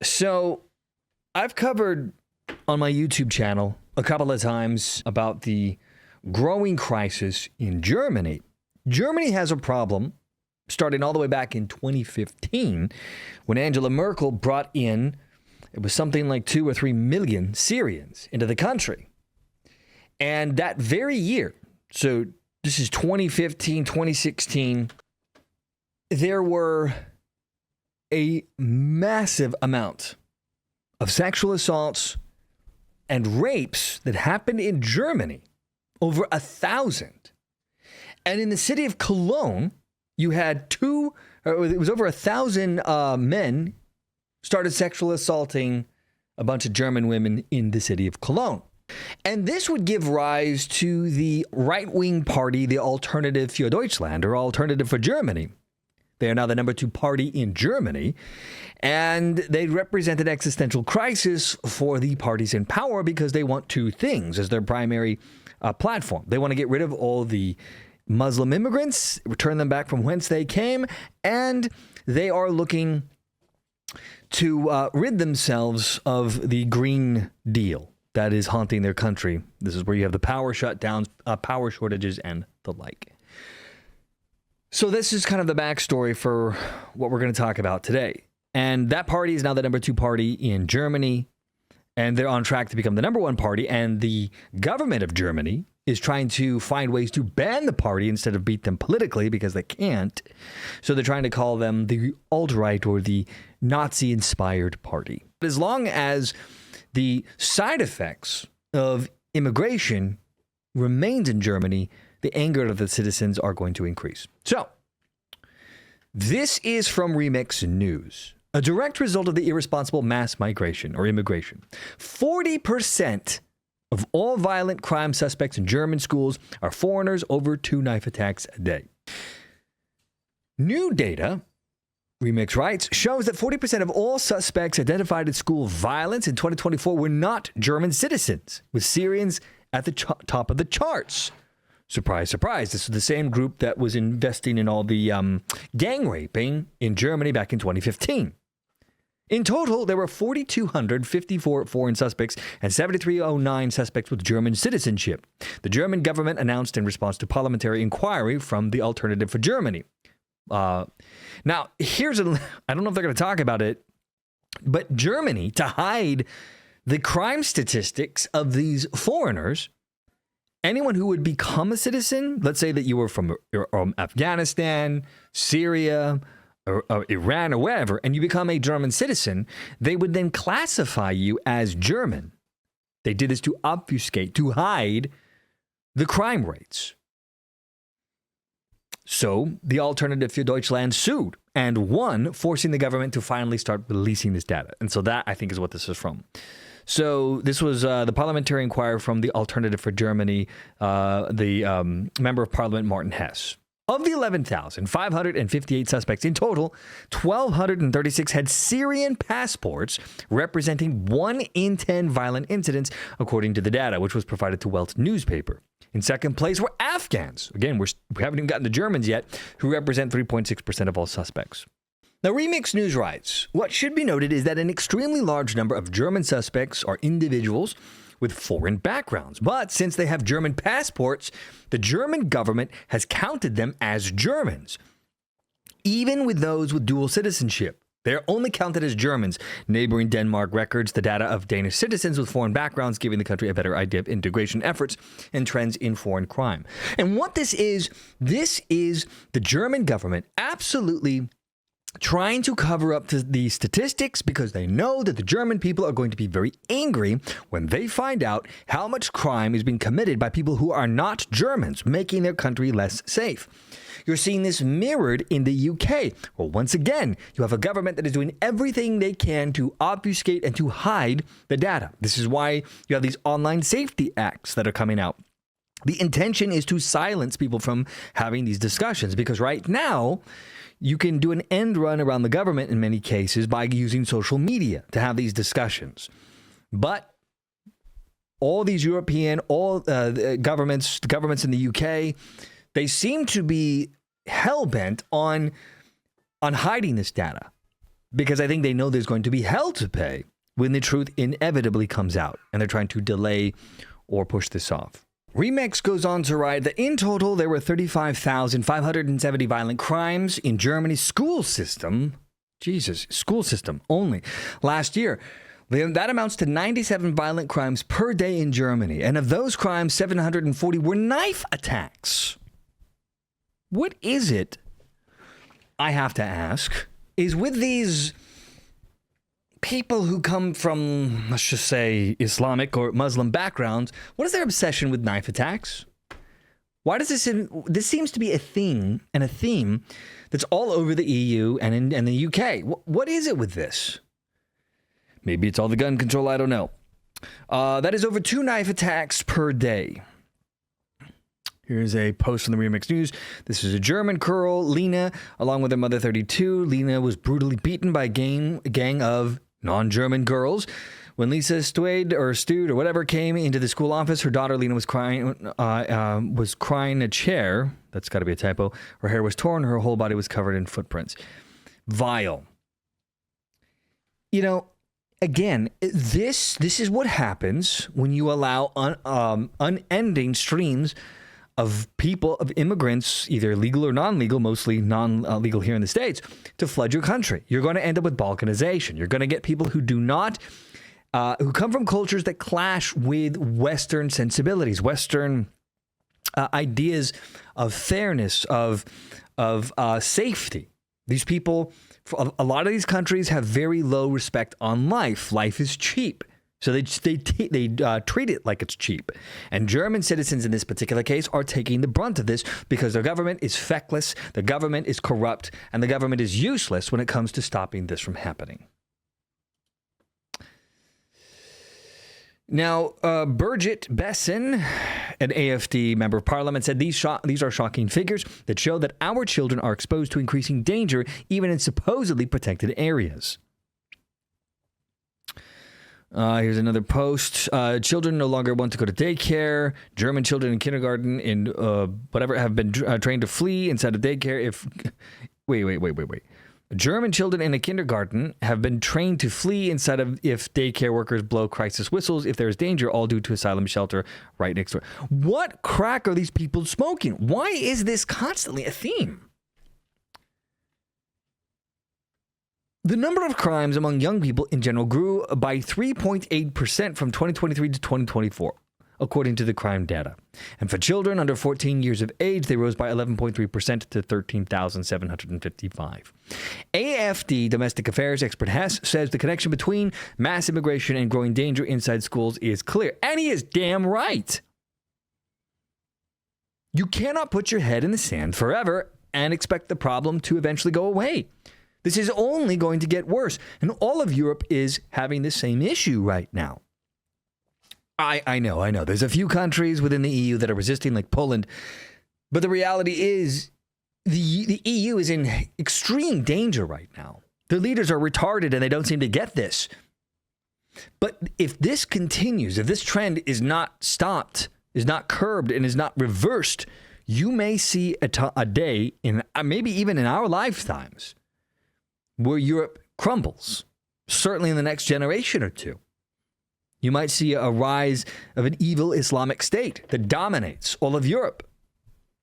So I've covered on my YouTube channel a couple of times about the growing crisis in Germany. Germany has a problem starting all the way back in 2015 when Angela Merkel brought in, it was something like 2 or 3 million Syrians into the country. And that very year, so this is 2015, 2016, there were a massive amount of sexual assaults and rapes that happened in Germany, over 1,000. And in the city of Cologne, you had it was over 1,000 men started sexually assaulting a bunch of German women in the city of Cologne. And this would give rise to the right-wing party, the Alternative für Deutschland, or Alternative for Germany. They are now the number 2 party in Germany, and they represent an existential crisis for the parties in power because they want 2 things as their primary platform. They want to get rid of all the Muslim immigrants, return them back from whence they came, and they are looking to rid themselves of the Green Deal that is haunting their country. This is where you have the power shutdowns, power shortages, and the like. So this is kind of the backstory for what we're going to talk about today. And that party is now the number 2 party in Germany, and they're on track to become the number 1 party. And the government of Germany is trying to find ways to ban the party instead of beat them politically because they can't. So they're trying to call them the alt-right or the Nazi-inspired party. But as long as the side effects of immigration remains in Germany, the anger of the citizens are going to increase. So, this is from Remix News. A direct result of the irresponsible mass migration or immigration. 40% of all violent crime suspects in German schools are foreigners, over 2 knife attacks a day. New data, Remix writes, shows that 40% of all suspects identified in school violence in 2024 were not German citizens, with Syrians at the top of the charts. Surprise, surprise. This is the same group that was investing in all the gang raping in Germany back in 2015. In total, there were 4,254 foreign suspects and 7,309 suspects with German citizenship. The German government announced in response to parliamentary inquiry from the Alternative for Germany. Now, I don't know if they're going to talk about it, but Germany, to hide the crime statistics of these foreigners, anyone who would become a citizen, let's say that you were from Afghanistan, Syria, or Iran, or wherever, and you become a German citizen, they would then classify you as German. They did this to obfuscate, to hide the crime rates. So the Alternative für Deutschland sued and won, forcing the government to finally start releasing this data. And so that, I think, is what this is from. So this was the parliamentary inquiry from the Alternative for Germany, the member of parliament, Martin Hess. Of the 11,558 suspects in total, 1,236 had Syrian passports, representing 1 in 10 violent incidents, according to the data, which was provided to Welt's newspaper. In second place were Afghans. Again, we haven't even gotten the Germans yet, who represent 3.6% of all suspects. Now, Remix News writes, what should be noted is that an extremely large number of German suspects are individuals with foreign backgrounds. But since they have German passports, the German government has counted them as Germans. Even with those with dual citizenship, they're only counted as Germans. Neighboring Denmark records the data of Danish citizens with foreign backgrounds, giving the country a better idea of integration efforts and trends in foreign crime. And what this is the German government absolutely trying to cover up the statistics because they know that the German people are going to be very angry when they find out how much crime is being committed by people who are not Germans, making their country less safe. You're seeing this mirrored in the UK. Well, once again, you have a government that is doing everything they can to obfuscate and to hide the data. This is why you have these online safety acts that are coming out. The intention is to silence people from having these discussions because right now, you can do an end run around the government in many cases by using social media to have these discussions. But all these European, governments in the UK, they seem to be hell-bent on hiding this data. because I think they know there's going to be hell to pay when the truth inevitably comes out, and they're trying to delay or push this off. Remix goes on to write that in total, there were 35,570 violent crimes in Germany's school system. Jesus, school system only. Last year, that amounts to 97 violent crimes per day in Germany. And of those crimes, 740 were knife attacks. What is it, I have to ask, is with these people who come from, let's just say, Islamic or Muslim backgrounds, what is their obsession with knife attacks? Why does this seems to be a thing and a theme that's all over the EU and in the UK. What is it with this? Maybe it's all the gun control, I don't know. That is over 2 knife attacks per day. Here's a post from the Remix News. This is a German girl, Lena, along with her mother, 32. Lena was brutally beaten by a gang of non-German girls. When Lisa stewed or whatever came into the school office, her daughter Lena was crying in a chair. That's got to be a typo. Her hair was torn. Her whole body was covered in footprints. Vile. You know, again, this is what happens when you allow unending streams of people, of immigrants, either legal or non-legal, mostly non-legal here in the States, to flood your country. You're going to end up with balkanization. You're going to get people who do not, who come from cultures that clash with Western sensibilities, Western ideas of fairness, of safety. These people, a lot of these countries have very low respect on life. Life is cheap. So they treat it like it's cheap. And German citizens in this particular case are taking the brunt of this because their government is feckless, the government is corrupt, and the government is useless when it comes to stopping this from happening. Now, Birgit Besson, an AfD member of parliament, said these are shocking figures that show that our children are exposed to increasing danger even in supposedly protected areas. Here's another post. Children no longer want to go to daycare. German children in kindergarten have been trained to flee inside of daycare. Wait. German children in a kindergarten have been trained to flee inside of if daycare workers blow crisis whistles if there is danger, all due to asylum shelter right next door. What crack are these people smoking? Why is this constantly a theme? The number of crimes among young people in general grew by 3.8% from 2023 to 2024, according to the crime data. And for children under 14 years of age, they rose by 11.3% to 13,755. AfD domestic affairs expert Hess says the connection between mass immigration and growing danger inside schools is clear. And he is damn right. You cannot put your head in the sand forever and expect the problem to eventually go away. This is only going to get worse. And all of Europe is having the same issue right now. I know. There's a few countries within the EU that are resisting, like Poland. But the reality is the EU is in extreme danger right now. Their leaders are retarded and they don't seem to get this. But if this continues, if this trend is not stopped, is not curbed, and is not reversed, you may see a day, in maybe even in our lifetimes, where Europe crumbles, certainly in the next generation or two. You might see a rise of an evil Islamic state that dominates all of Europe.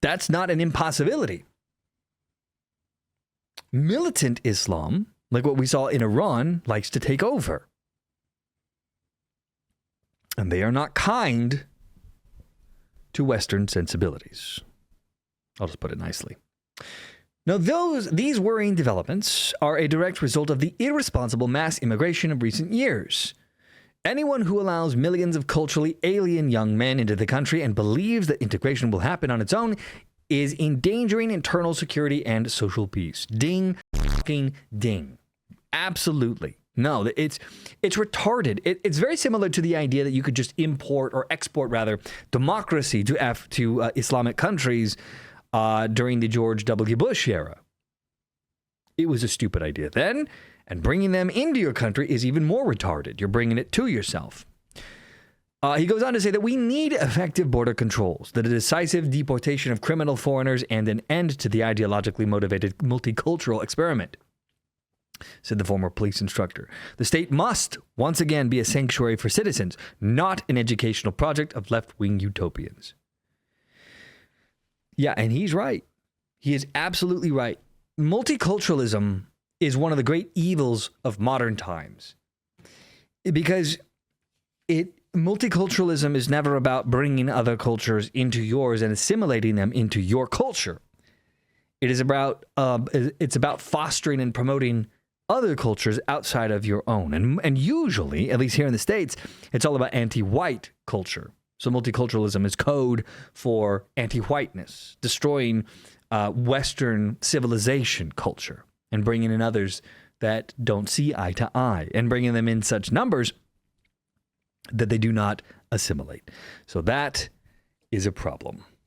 That's not an impossibility. Militant Islam, like what we saw in Iran, likes to take over. And they are not kind to Western sensibilities. I'll just put it nicely. Now, these worrying developments are a direct result of the irresponsible mass immigration of recent years. Anyone who allows millions of culturally alien young men into the country and believes that integration will happen on its own is endangering internal security and social peace. Ding, fucking ding. Absolutely. No, it's retarded. It's very similar to the idea that you could just export democracy to Islamic countries during the George W. Bush era. It was a stupid idea then, and bringing them into your country is even more retarded. You're bringing it to yourself. He goes on to say that we need effective border controls, the decisive deportation of criminal foreigners, and an end to the ideologically motivated multicultural experiment. said the former police instructor. The state must once again be a sanctuary for citizens, not an educational project of left-wing utopians. Yeah, and he's right. He is absolutely right. Multiculturalism is one of the great evils of modern times because multiculturalism is never about bringing other cultures into yours and assimilating them into your culture. It is about fostering and promoting other cultures outside of your own. And usually, at least here in the States, it's all about anti-white culture. So multiculturalism is code for anti-whiteness, destroying Western civilization culture and bringing in others that don't see eye to eye and bringing them in such numbers that they do not assimilate. So that is a problem.